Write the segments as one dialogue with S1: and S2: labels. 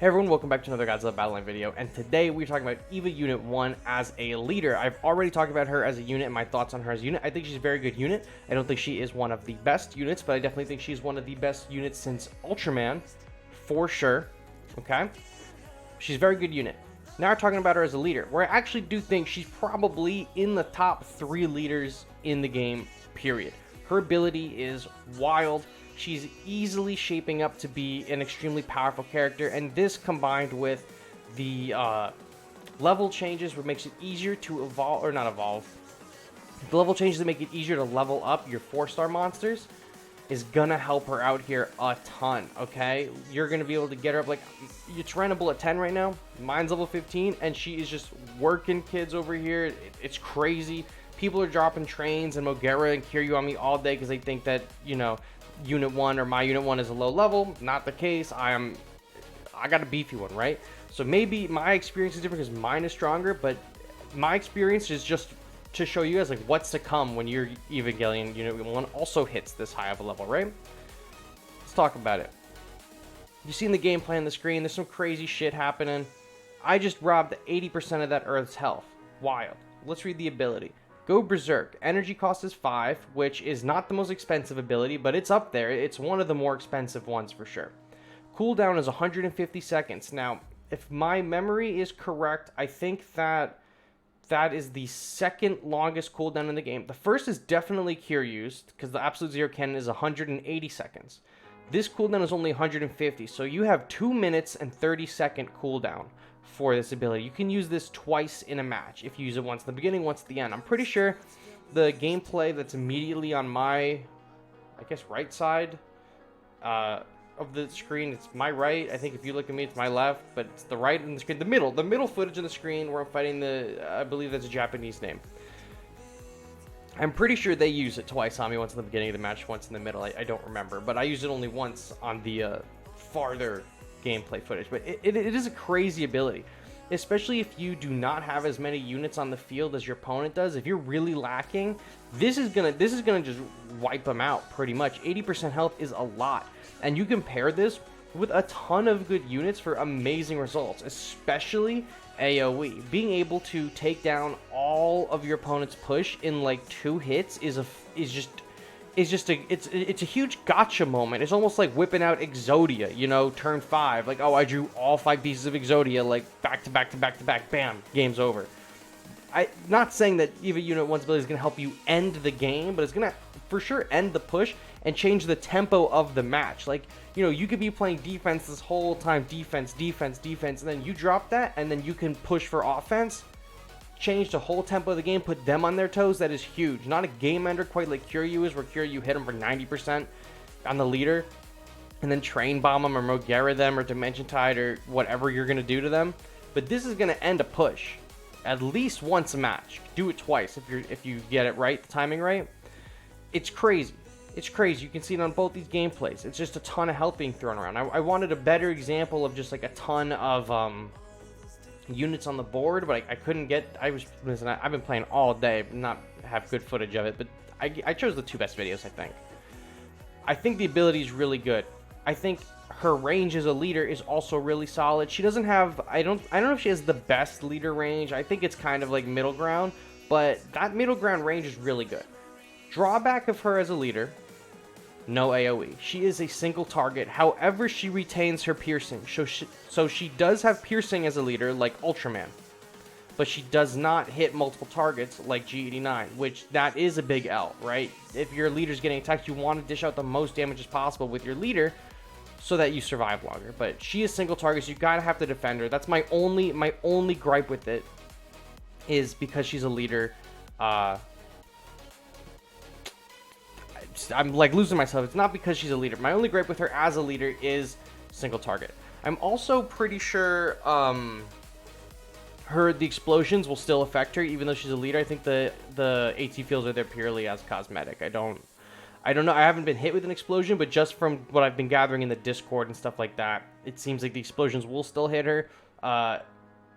S1: Hey everyone, welcome back to another Godzilla Battle Line video, and today we're talking about EVA Unit 1 as a leader. I've already talked about her as a unit and my thoughts on her as a unit. I think she's a very good unit. I don't think she is one of the best units, but I definitely think she's one of the best units since Ultraman, for sure, okay? She's a very good unit. Now we're talking about her as a leader, where I actually do think she's probably in the top 3 leaders in the game, period. Her ability is wild. She's easily shaping up to be an extremely powerful character, and this combined with the level changes, what makes it easier to evolve, or not evolve, the level changes that make it easier to level up your 4-star monsters is gonna help her out here a ton, okay? You're gonna be able to get her up, like, it's rentable at 10 right now, mine's level 15, and she is just working kids over here. It's crazy. People are dropping trains and Mogera and Kiryu on me all day because they think that, you know, Unit 1 or my Unit 1 is a low level. Not the case. I got a beefy one, right? So maybe my experience is different because mine is stronger, but my experience is just to show you guys like what's to come when your Evangelion Unit 1 also hits this high of a level, right? Let's talk about it. You've seen the gameplay on the screen. There's some crazy shit happening. I just robbed 80% of that Earth's health. Wild. Let's read the ability. Go Berserk. Energy cost is 5, which is not the most expensive ability, but it's up there. It's one of the more expensive ones for sure. Cooldown is 150 seconds. Now, if my memory is correct, I think that is the second longest cooldown in the game. The first is definitely Kiryu's, because the Absolute Zero Cannon is 180 seconds. This cooldown is only 150, so you have 2 minutes and 30-second cooldown for this ability. You can use this twice in a match if you use it once in the beginning, once at the end. I'm pretty sure the gameplay that's immediately on my, I guess, right side of the screen, it's my right. I think if you look at me, it's my left, but it's the right in the screen, the middle footage of the screen where I'm fighting the, I believe that's a Japanese name. I'm pretty sure they use it twice on me, once in the beginning of the match, once in the middle. I don't remember, but I used it only once on the farther gameplay footage. But it is a crazy ability, especially if you do not have as many units on the field as your opponent does. If you're really lacking, this is gonna just wipe them out pretty much. 80% health is a lot, and you compare this with a ton of good units for amazing results, especially AoE. Being able to take down all of your opponent's push in like 2 hits is just a huge gotcha moment. It's almost like whipping out Exodia, you know, turn 5. Like, oh, I drew all 5 pieces of Exodia, like back to back to back to back, bam, game's over. I'm not saying that EVA Unit 1's ability is going to help you end the game, but it's going to for sure end the push and change the tempo of the match. Like, you know, you could be playing defense this whole time, defense, and then you drop that, and then you can push for offense, change the whole tempo of the game, put them on their toes. That is huge. Not a game ender quite like Kiryu is, where Kiryu hit them for 90% on the leader, and then train bomb them or Mogera them or Dimension Tide or whatever you're going to do to them. But this is going to end a push at least once a match. Do it twice if you get it right, the timing right. It's crazy. It's crazy. You can see it on both these gameplays. It's just a ton of health being thrown around. I wanted a better example of just like a ton of units on the board, but I couldn't get. Listen, I've been playing all day, not have good footage of it, but I chose the 2 best videos. I think the ability is really good. I think her range as a leader is also really solid. She doesn't have, I don't know if she has the best leader range. I think it's kind of like middle ground, but that middle ground range is really good. Drawback of her as a leader: no AoE. She is a single target. However, she retains her piercing. So she does have piercing as a leader, like Ultraman. But she does not hit multiple targets like G89, which that is a big L, right? If your leader's getting attacked, you want to dish out the most damage as possible with your leader so that you survive longer. But she is single target, so you gotta have to defend her. That's my only gripe with it, is because she's a leader. I'm like losing myself. It's not because she's a leader. My only gripe with her as a leader is single target. I'm also pretty sure the explosions will still affect her even though she's a leader. I think the AT fields are there purely as cosmetic. I don't know. I haven't been hit with an explosion, but just from what I've been gathering in the Discord and stuff like that, it seems like the explosions will still hit her.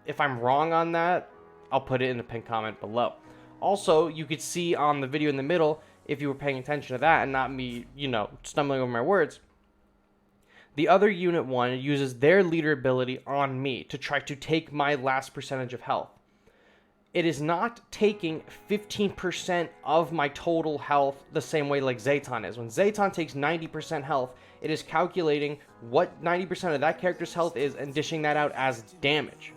S1: If I'm wrong on that, I'll put it in the pinned comment below. Also, you could see on the video in the middle, if you were paying attention to that and not me, you know, stumbling over my words, The other unit 1 uses their leader ability on me to try to take my last percentage of health. It is not taking 15% of my total health the same way like Zayton is. When Zayton takes 90% health, it is calculating what 90% of that character's health is and dishing that out as damage.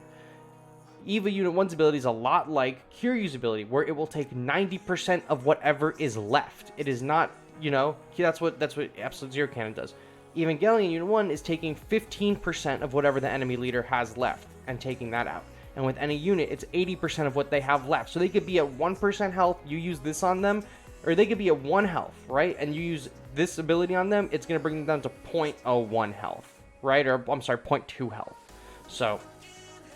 S1: EVA Unit 1's ability is a lot like Kiryu's ability, where it will take 90% of whatever is left. It is not, you know, that's what Absolute Zero Cannon does. Evangelion Unit 1 is taking 15% of whatever the enemy leader has left and taking that out. And with any unit, it's 80% of what they have left. So they could be at 1% health, you use this on them, or they could be at 1 health, right? And you use this ability on them, it's going to bring them down to 0.01 health, right? Or, I'm sorry, 0.2 health. So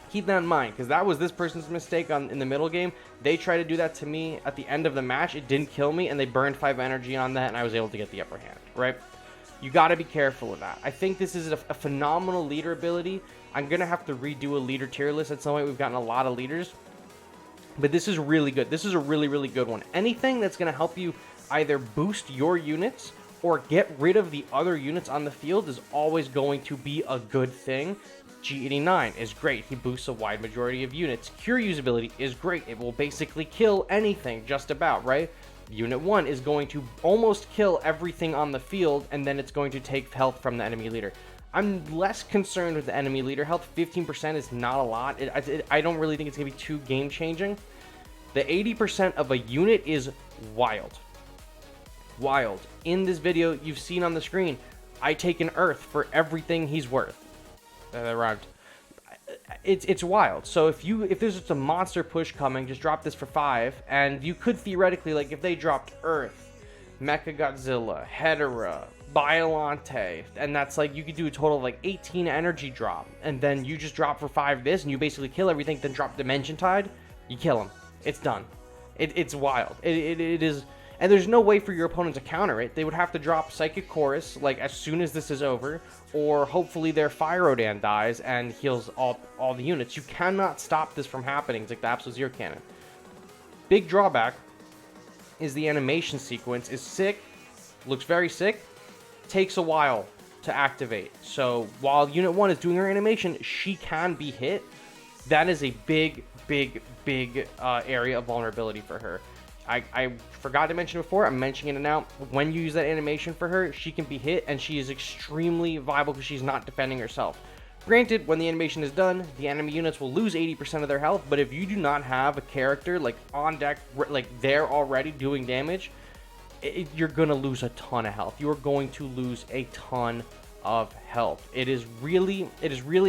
S1: keep that in mind, because that was this person's mistake in the middle game. They tried to do that to me at the end of the match. It didn't kill me, and they burned 5 energy on that, and I was able to get the upper hand, right? You got to be careful of that. I think this is a phenomenal leader ability. I'm going to have to redo a leader tier list at some point. We've gotten a lot of leaders, but this is really good. This is a really, really good one. Anything that's going to help you either boost your units or get rid of the other units on the field is always going to be a good thing. G89 is great. He boosts a wide majority of units. Kiryu's ability is great. It will basically kill anything, just about, right? Unit 1 is going to almost kill everything on the field, and then it's going to take health from the enemy leader. I'm less concerned with the enemy leader health. 15% is not a lot. I don't really think it's going to be too game-changing. The 80% of a unit is wild. Wild. In this video, you've seen on the screen, I take an Earth for everything he's worth. Around. It's wild. So if there's just a monster push coming, just drop this for 5, and you could theoretically, like if they dropped Earth, Mechagodzilla, Hedorah, Biollante, and that's like, you could do a total of like 18 energy drop, and then you just drop for 5 this, and you basically kill everything, then drop Dimension Tide, you kill him. It's done. It's wild. It is, and there's no way for your opponent to counter it. They would have to drop Psychic Chorus, like, as soon as this is over, or hopefully their Fire Rodan dies and heals all the units. You cannot stop this from happening. It's like the Absolute Zero Cannon. Big drawback is the animation sequence is sick, looks very sick, takes a while to activate. So while Unit 1 is doing her animation, she can be hit. That is a big area of vulnerability for her. I forgot to mention before, I'm mentioning it now. When you use that animation for her, she can be hit, and she is extremely viable because she's not defending herself. Granted, when the animation is done, the enemy units will lose 80% of their health, but if you do not have a character like on deck, like they're already doing damage, you're going to lose a ton of health. You are going to lose a ton of health. It is really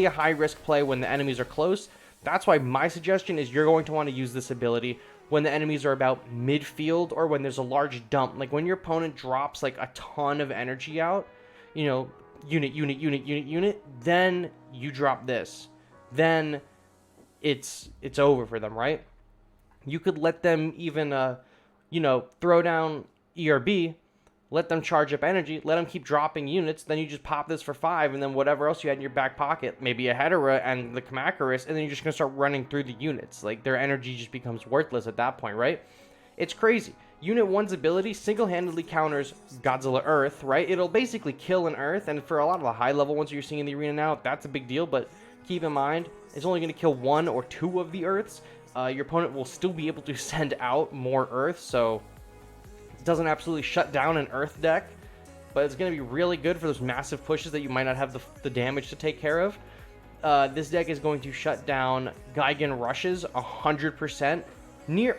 S1: a high-risk play when the enemies are close. That's why my suggestion is you're going to want to use this ability when the enemies are about midfield or when there's a large dump. Like when your opponent drops like a ton of energy out, you know, unit, then you drop this. Then it's over for them, right? You could let them even, throw down ERB, let them charge up energy, let them keep dropping units, then you just pop this for 5, and then whatever else you had in your back pocket, maybe a Hedorah and the Kamacuras, and then you're just going to start running through the units. Like, their energy just becomes worthless at that point, right? It's crazy. Unit 1's ability single-handedly counters Godzilla Earth, right? It'll basically kill an Earth, and for a lot of the high-level ones you're seeing in the arena now, that's a big deal, but keep in mind, it's only going to kill 1 or 2 of the Earths. Your opponent will still be able to send out more Earths, so doesn't absolutely shut down an Earth deck, but it's going to be really good for those massive pushes that you might not have the damage to take care of. This deck is going to shut down Gigan rushes 100%.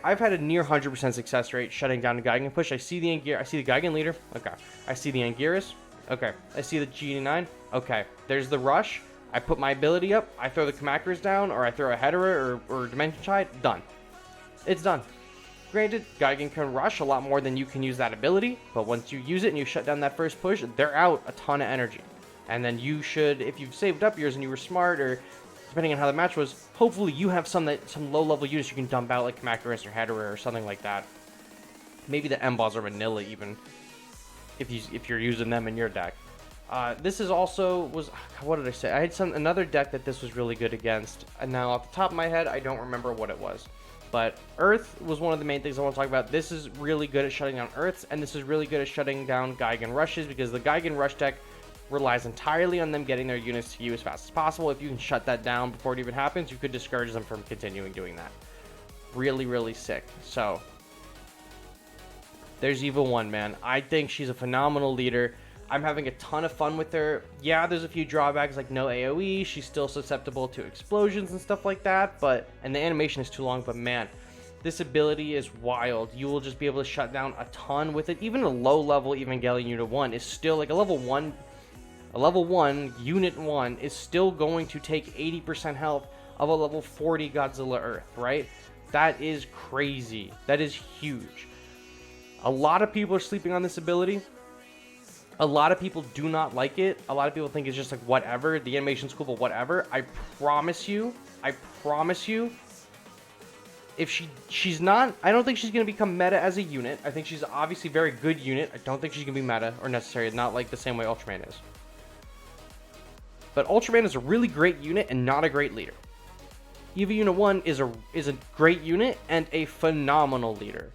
S1: I've had a near 100% success rate shutting down a Gigan push. I see the Gigan leader. Okay. I see the Anguirus. Okay. I see the G9. Okay. There's the rush. I put my ability up. I throw the Kamacuras down, or I throw a Hedorah or Dimension Tide. Done. It's done. Granted, Gigan can rush a lot more than you can use that ability, but once you use it and you shut down that first push, they're out a ton of energy. And then you should, if you've saved up yours and you were smart, or depending on how the match was, hopefully you have some low-level units you can dump out, like Kamacuras or Hedorah or something like that. Maybe the M-Balls or Manila even, if you're using them in your deck. This is also what did I say? I had another deck that this was really good against, and now off the top of my head, I don't remember what it was. But Earth was one of the main things I want to talk about. This is really good at shutting down Earths, and this is really good at shutting down Gigan rushes, because the Gigan rush deck relies entirely on them getting their units to you as fast as possible. If you can shut that down before it even happens, you could discourage them from continuing doing that. Really, really sick. So there's EVA-01, man. I think she's a phenomenal leader. I'm having a ton of fun with her. Yeah, there's a few drawbacks like no AoE. She's still susceptible to explosions and stuff like that, and the animation is too long, but man, this ability is wild. You will just be able to shut down a ton with it. Even a low level Evangelion Unit 1 is still like a level 1 Unit 1 is still going to take 80% health of a level 40 Godzilla Earth, right? That is crazy. That is huge. A lot of people are sleeping on this ability. A lot of people do not like it. A lot of people think it's just like whatever. The animation's cool, but whatever. I promise you, if she's not, I don't think she's going to become meta as a unit. I think she's obviously a very good unit. I don't think she's going to be meta or necessary, not like the same way Ultraman is. But Ultraman is a really great unit and not a great leader. EVA Unit 1 is a great unit and a phenomenal leader.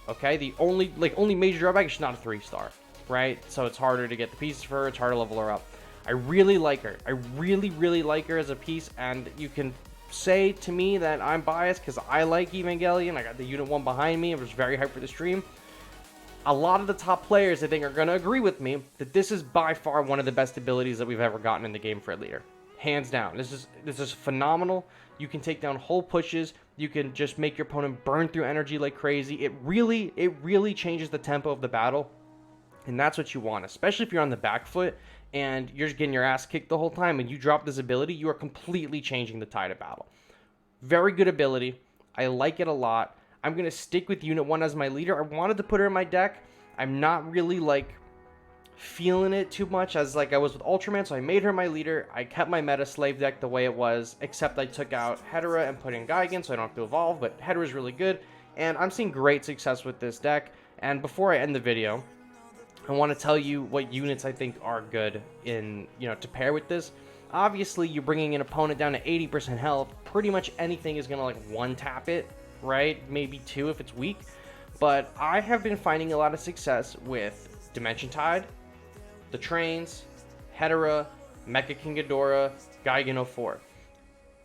S1: Okay, the only major drawback is she's not a 3-star, right? So it's harder to get the pieces for her, it's harder to level her up. I really like her. I really, really like her as a piece, and you can say to me that I'm biased because I like Evangelion. I got the Unit 1 behind me. I was very hyped for the stream. A lot of the top players, I think, are going to agree with me that this is by far one of the best abilities that we've ever gotten in the game for a leader. Hands down. This is phenomenal. You can take down whole pushes. You can just make your opponent burn through energy like crazy. It really changes the tempo of the battle. And that's what you want, especially if you're on the back foot and you're just getting your ass kicked the whole time and you drop this ability, you are completely changing the tide of battle. Very good ability. I like it a lot. I'm going to stick with Unit 1 as my leader. I wanted to put her in my deck. I'm not really like feeling it too much as like I was with Ultraman, so I made her my leader. I kept my meta slave deck the way it was, except I took out Hedera and put in Gigan so I don't have to evolve, but Hedera is really good, and I'm seeing great success with this deck. And before I end the video, I want to tell you what units I think are good in, to pair with this. Obviously, you're bringing an opponent down to 80% health. Pretty much anything is going to like one-tap it, right? Maybe two if it's weak. But I have been finding a lot of success with Dimension Tide, the Trains, Hedera, Mecha King Ghidorah, Gigan 04,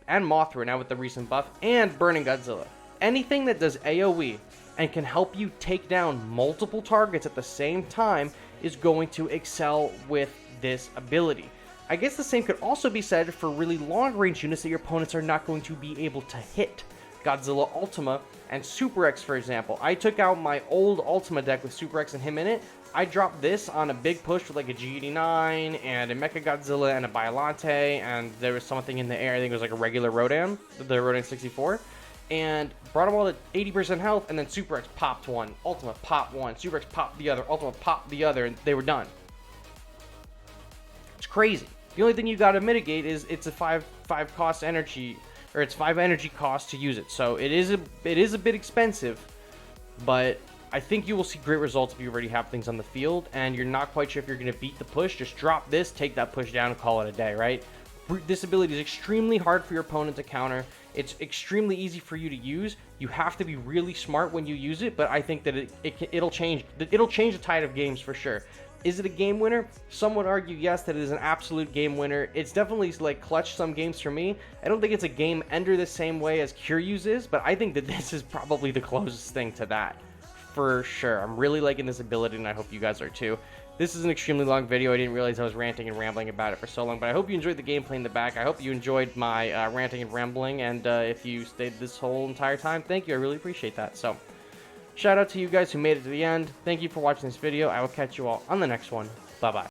S1: and Mothra now with the recent buff, and Burning Godzilla. Anything that does AoE and can help you take down multiple targets at the same time is going to excel with this ability. I guess the same could also be said for really long-range units that your opponents are not going to be able to hit. Godzilla Ultima and Super X, for example. I took out my old Ultima deck with Super X and him in it. I dropped this on a big push with like a G89 and a Mecha Godzilla and a Biollante, and there was something in the air. I think it was like a regular Rodan, the Rodan 64. And brought them all to 80% health, and then Super X popped one, Ultima popped one, Super X popped the other, Ultima popped the other, and they were done. It's crazy. The only thing you got to mitigate is it's a 5 cost energy, or it's 5 energy cost to use it. So it is a bit expensive, but I think you will see great results if you already have things on the field and you're not quite sure if you're going to beat the push. Just drop this, take that push down, and call it a day, right? This ability is extremely hard for your opponent to counter. It's extremely easy for you to use. You have to be really smart when you use it, but I think that it'll change the tide of games for sure. Is it a game winner? Some would argue yes, that it is an absolute game winner. It's definitely like clutch some games for me. I don't think it's a game ender the same way as Curyu's is, but I think that this is probably the closest thing to that for sure. I'm really liking this ability, and I hope you guys are too. This is an extremely long video. I didn't realize I was ranting and rambling about it for so long, but I hope you enjoyed the gameplay in the back. I hope you enjoyed my ranting and rambling, and if you stayed this whole entire time, thank you. I really appreciate that. So, shout out to you guys who made it to the end. Thank you for watching this video. I will catch you all on the next one. Bye-bye.